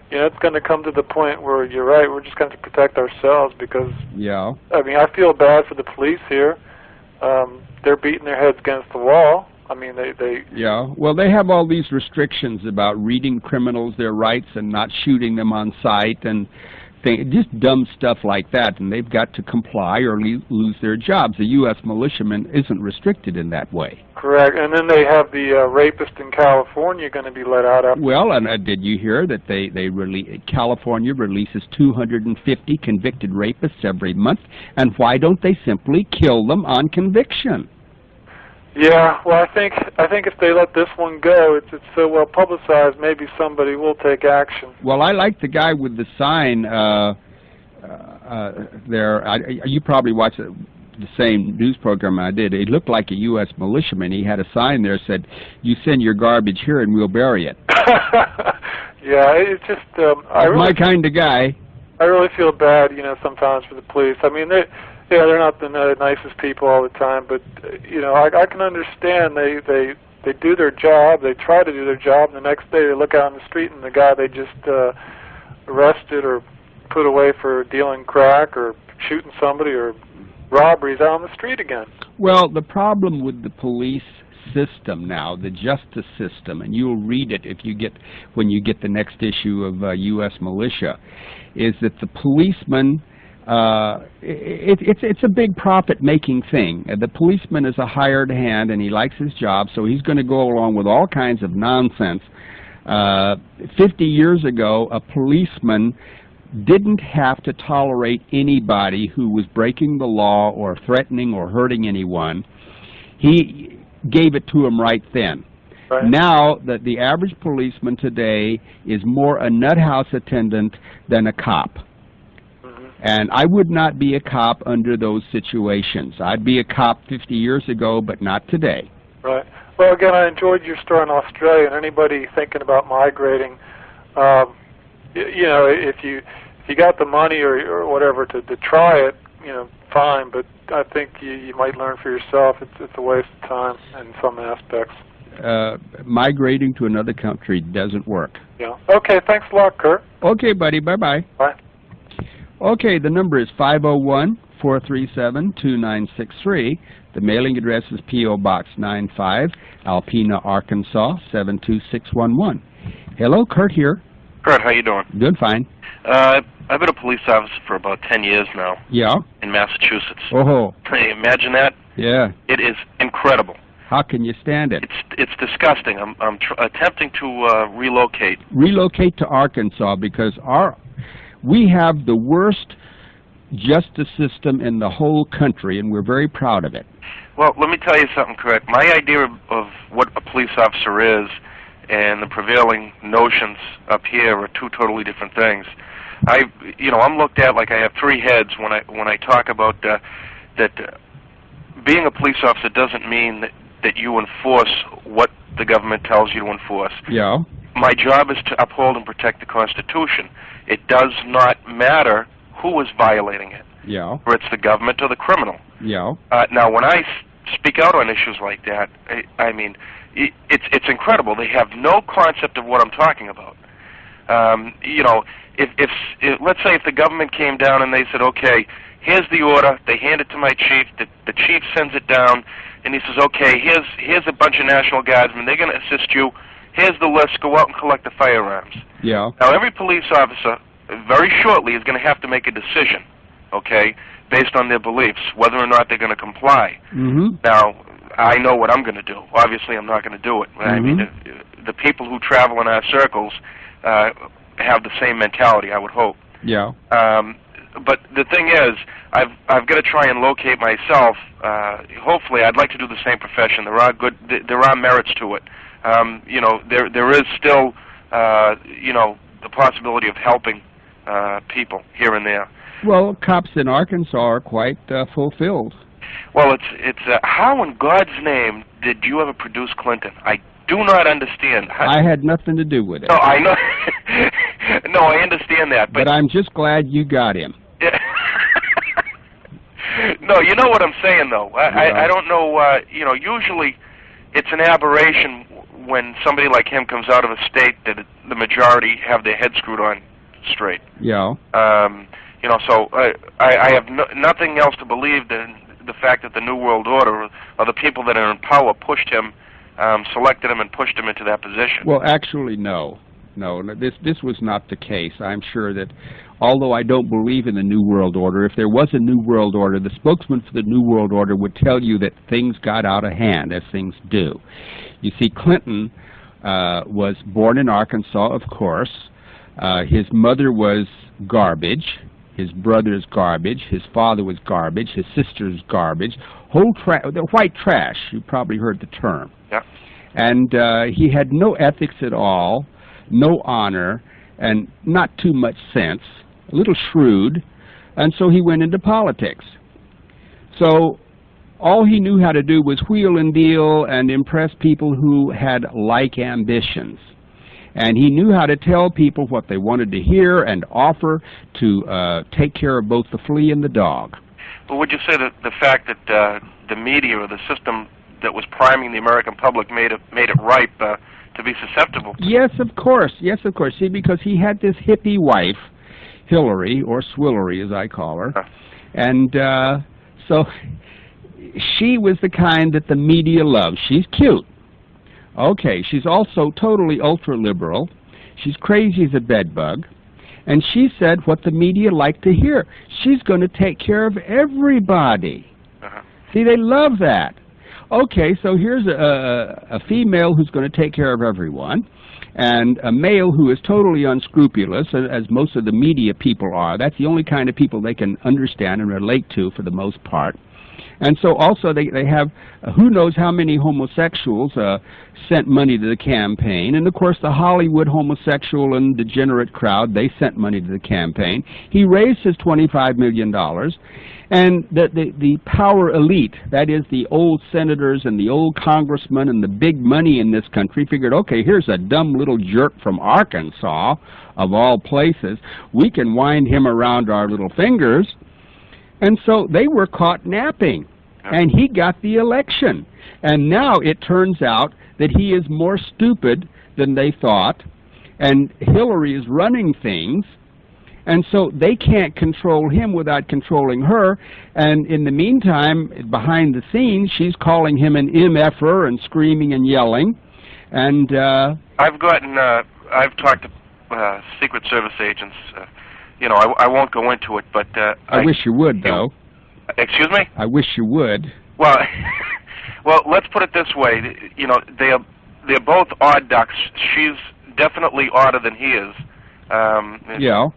you know, it's going to come to the point where you're right. We're just going to protect ourselves because. Yeah. I mean, I feel bad for the police here. They're beating their heads against the wall. I mean, they. Yeah. Well, they have all these restrictions about reading criminals their rights and not shooting them on sight and. Just dumb stuff like that, and they've got to comply or lose their jobs. The U.S. militiaman isn't restricted in that way. Correct, and then they have the rapist in California going to be let out after. Well, and did you hear that California releases 250 convicted rapists every month, and why don't they simply kill them on conviction? Yeah, well, I think if they let this one go, it's so well publicized, maybe somebody will take action. Well, I like the guy with the sign there. You probably watched the same news program I did. He looked like a U.S. militiaman. He had a sign there that said, "You send your garbage here and we'll bury it." Yeah, it's just my kind of guy. I really feel bad, you know, sometimes for the police. I mean, they're not the nicest people all the time, but you know, I can understand they do their job, they try to do their job, and the next day they look out on the street and the guy they just arrested or put away for dealing crack or shooting somebody or robberies out on the street again. Well, the problem with the police system now, the justice system, and you'll read it when you get the next issue of U.S. Militia, is that the policeman. It's a big profit-making thing. The policeman is a hired hand, and he likes his job, so he's going to go along with all kinds of nonsense. 50 years ago, a policeman didn't have to tolerate anybody who was breaking the law or threatening or hurting anyone. He gave it to him right then. Right. Now, the average policeman today is more a nut house attendant than a cop. And I would not be a cop under those situations. I'd be a cop 50 years ago, but not today. Right. Well, again, I enjoyed your story in Australia, and anybody thinking about migrating, you know, if you got the money or whatever to try it, you know, fine. But I think you might learn for yourself. It's a waste of time in some aspects. Migrating to another country doesn't work. Yeah. Okay. Thanks a lot, Kurt. Okay, buddy. Bye-bye. Bye. Okay, the number is 501-437-2963. The mailing address is P.O. Box 95, Alpena, Arkansas, 72611. Hello, Kurt here. Kurt, how you doing? Doing fine. I've been a police officer for about 10 years now. Yeah? In Massachusetts. Oh. Can you imagine that? Yeah. It is incredible. How can you stand it? It's disgusting. I'm attempting to relocate. Relocate to Arkansas because we have the worst justice system in the whole country, and we're very proud of it. Well, let me tell you something, Kurt. My idea of what a police officer is and the prevailing notions up here are two totally different things. I'm looked at like I have three heads when I talk about that being a police officer doesn't mean that you enforce what the government tells you to enforce. Yeah. My job is to uphold and protect the Constitution. It does not matter who is violating it. Yeah. Or it's the government or the criminal. Yeah. Now, when I speak out on issues like that, I mean, it's incredible. They have no concept of what I'm talking about. If let's say if the government came down and they said, okay, here's the order, they hand it to my chief, the chief sends it down, and he says, okay, here's a bunch of National Guardsmen, they're going to assist you. Here's the list, go out and collect the firearms. Yeah. Now, every police officer, very shortly, is going to have to make a decision, okay, based on their beliefs, whether or not they're going to comply. Mm-hmm. Now, I know what I'm going to do. Obviously, I'm not going to do it. Mm-hmm. I mean, the people who travel in our circles have the same mentality, I would hope. Yeah. But the thing is, I've got to try and locate myself. Hopefully, I'd like to do the same profession. There are merits to it. There is still, the possibility of helping people here and there. Well, cops in Arkansas are quite fulfilled. Well, it's how in God's name did you ever produce Clinton? I do not understand. I had nothing to do with it. No, I know. No, I understand that. But I'm just glad you got him. No, you know what I'm saying, though. I don't know, you know, usually it's an aberration when somebody like him comes out of a state that the majority have their head screwed on straight. Yeah. You know, so I have nothing else to believe than the fact that the New World Order, or the people that are in power, pushed him, selected him and pushed him into that position. Well, actually, no. No, this was not the case. I'm sure that, although I don't believe in the New World Order, if there was a New World Order, the spokesman for the New World Order would tell you that things got out of hand, as things do. You see, Clinton was born in Arkansas, of course. His mother was garbage. His brother's garbage. His father was garbage. His sister's garbage. The white trash. You probably heard the term. Yeah. And he had no ethics at all, no honor, and not too much sense, a little shrewd, and so he went into politics. So all he knew how to do was wheel and deal and impress people who had like ambitions. And he knew how to tell people what they wanted to hear and offer to take care of both the flea and the dog. But would you say that the fact that the media or the system that was priming the American public made it ripe to be susceptible to? Yes, of course. Yes, of course. See, because he had this hippie wife, Hillary, or Swillery as I call her, and so she was the kind that the media loved. She's cute. Okay, she's also totally ultra-liberal. She's crazy as a bedbug. And she said what the media liked to hear. She's going to take care of everybody. See, they love that. Okay, so here's a female who's going to take care of everyone, and a male who is totally unscrupulous, as most of the media people are. That's the only kind of people they can understand and relate to for the most part. And so also they have who knows how many homosexuals sent money to the campaign. And of course the Hollywood homosexual and degenerate crowd, they sent money to the campaign. He raised his $25 million. And the power elite, that is the old senators and the old congressmen and the big money in this country, figured, okay, here's a dumb little jerk from Arkansas, of all places. We can wind him around our little fingers. And so they were caught napping, and he got the election. And now it turns out that he is more stupid than they thought, and Hillary is running things, and so they can't control him without controlling her. And in the meantime, behind the scenes, she's calling him an MF-er and screaming and yelling. And I've talked to Secret Service agents. You know, I won't go into it, but I wish you would, though. Excuse me? I wish you would. Well, well, let's put it this way. You know, they're both odd ducks. She's definitely odder than he is. Yeah.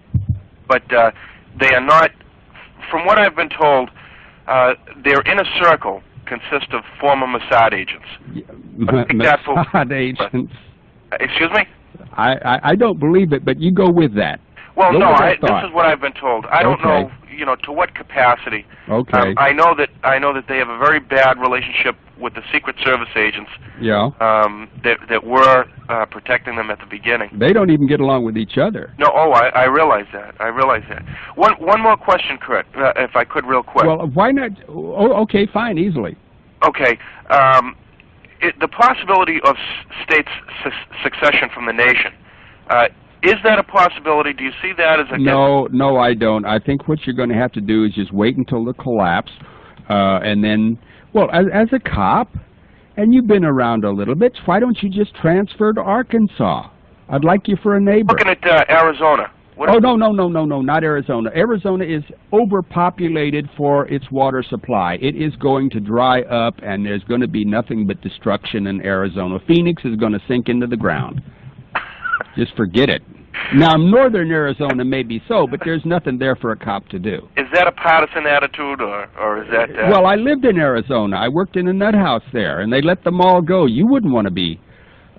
But they are not. From what I've been told, their inner circle consists of former Mossad agents. Mossad agents. Excuse me? I don't believe it, but you go with that. Well, no, this is what I've been told. I don't know, you know, to what capacity. Okay. I know that they have a very bad relationship with the Secret Service agents. Yeah. That were protecting them at the beginning. They don't even get along with each other. No. Oh, I realize that. I realize that. One more question, Kurt, if I could, real quick. Well, why not? Oh, okay, fine, easily. Okay. The possibility of states' succession from the nation. Is that a possibility? Do you see that as a... No, I don't. I think what you're going to have to do is just wait until the collapse, and then, well, as a cop, and you've been around a little bit, why don't you just transfer to Arkansas? I'd like you for a neighbor. Looking at Arizona. No, not Arizona. Arizona is overpopulated for its water supply. It is going to dry up, and there's going to be nothing but destruction in Arizona. Phoenix is going to sink into the ground. Just forget it. Now, northern Arizona may be so, but there's nothing there for a cop to do. Is that a partisan attitude, or is that... Well, I lived in Arizona. I worked in a nut house there, and they let them all go. You wouldn't want to be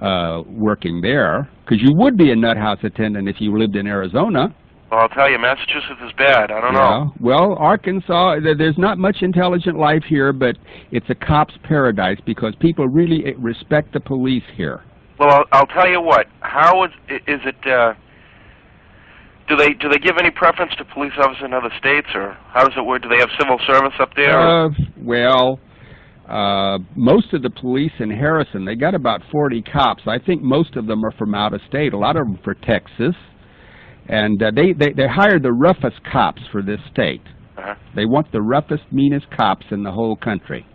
working there, because you would be a nut house attendant if you lived in Arizona. Well, I'll tell you, Massachusetts is bad. I don't know. Well, Arkansas, there's not much intelligent life here, but it's a cop's paradise because people really respect the police here. Well, I'll tell you what. How is it? Do they give any preference to police officers in other states, or how does it work? Do they have civil service up there? Well, most of the police in Harrison, they got about 40 cops. I think most of them are from out of state. A lot of them for Texas, and they hire the roughest cops for this state. They want the roughest, meanest cops in the whole country.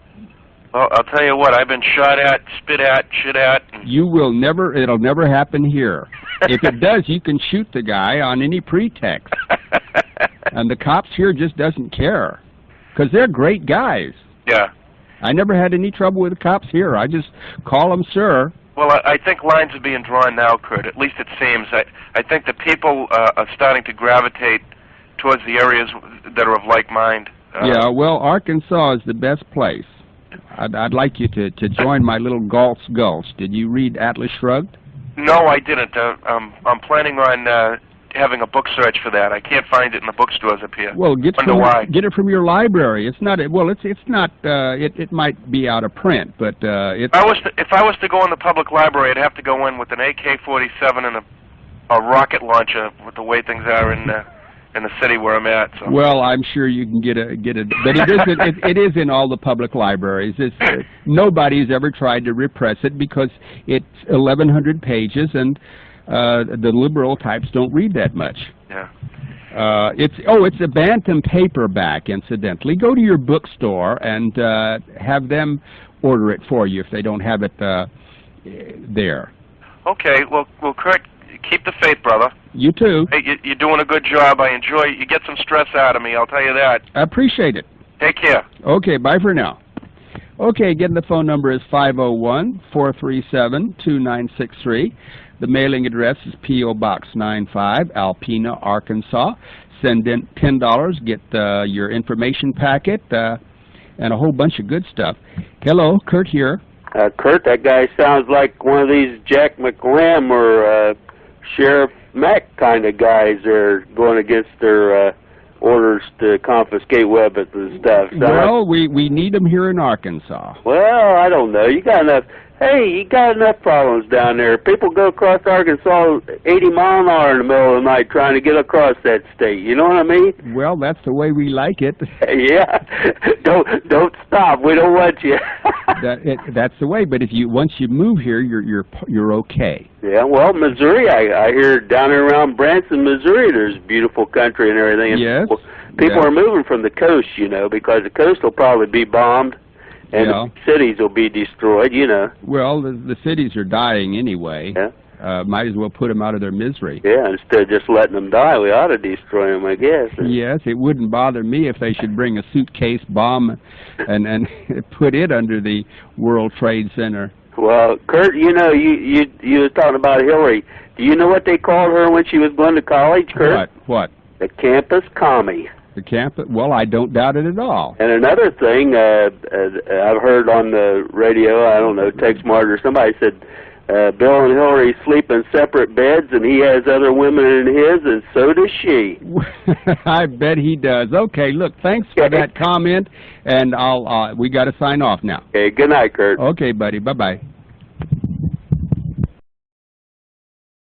Well, I'll tell you what, I've been shot at, spit at, shit at. You will never, it'll never happen here. If it does, you can shoot the guy on any pretext. And the cops here just doesn't care, because they're great guys. Yeah. I never had any trouble with the cops here. I just call them sir. Well, I think lines are being drawn now, Kurt. At least it seems. I think the people are starting to gravitate towards the areas that are of like mind. Yeah, well, Arkansas is the best place. I'd like you to join my little Galt's Gulch. Did you read Atlas Shrugged? No, I didn't. I'm planning on having a book search for that. I can't find it in the bookstores up here. Well, get it from your library. It's not. Well, it's not. It might be out of print, but it's. If I was to go in the public library, I'd have to go in with an AK-47 and a rocket launcher, with the way things are in the city where I'm at. So. Well, I'm sure you can get it, but it is in all the public libraries. Nobody's ever tried to repress it because it's 1,100 pages, and the liberal types don't read that much. Yeah. It's a Bantam paperback, incidentally. Go to your bookstore and have them order it for you if they don't have it there. Okay. Well, Kurt, keep the faith, brother. You too. Hey, you're doing a good job. I enjoy it. You get some stress out of me, I'll tell you that. I appreciate it. Take care. Okay, bye for now. Okay, again, the phone number is 501-437-2963. The mailing address is P.O. Box 95, Alpena, Arkansas. Send in $10, get your information packet, and a whole bunch of good stuff. Hello, Kurt here. Kurt, that guy sounds like one of these Jack McLam or Sheriff Mack kind of guys that are going against their orders to confiscate weapons and stuff. So well, we need them here in Arkansas. Well, I don't know. You got enough. Hey, you got enough problems down there. People go across Arkansas 80 mile an hour in the middle of the night trying to get across that state. You know what I mean? Well, that's the way we like it. Yeah. Don't stop. We don't want you. That's the way. But if once you move here, you're okay. Yeah. Well, Missouri, I hear down there around Branson, Missouri, there's beautiful country and everything. And yes. People are moving from the coast, you know, because the coast will probably be bombed. And the cities will be destroyed, you know. Well, the cities are dying anyway. Yeah. Might as well put them out of their misery. Yeah, instead of just letting them die, we ought to destroy them, I guess. Yes, it wouldn't bother me if they should bring a suitcase bomb and put it under the World Trade Center. Well, Kurt, you know, you were talking about Hillary. Do you know what they called her when she was going to college, Kurt? What? The campus commie. The campus? Well, I don't doubt it at all. And another thing I've heard on the radio, I don't know, Tex Mart or somebody said Bill and Hillary sleep in separate beds, and he has other women in his, and so does she. I bet he does. Okay, look, thanks for that comment, and we got to sign off now. Okay, good night, Kurt. Okay, buddy, bye-bye.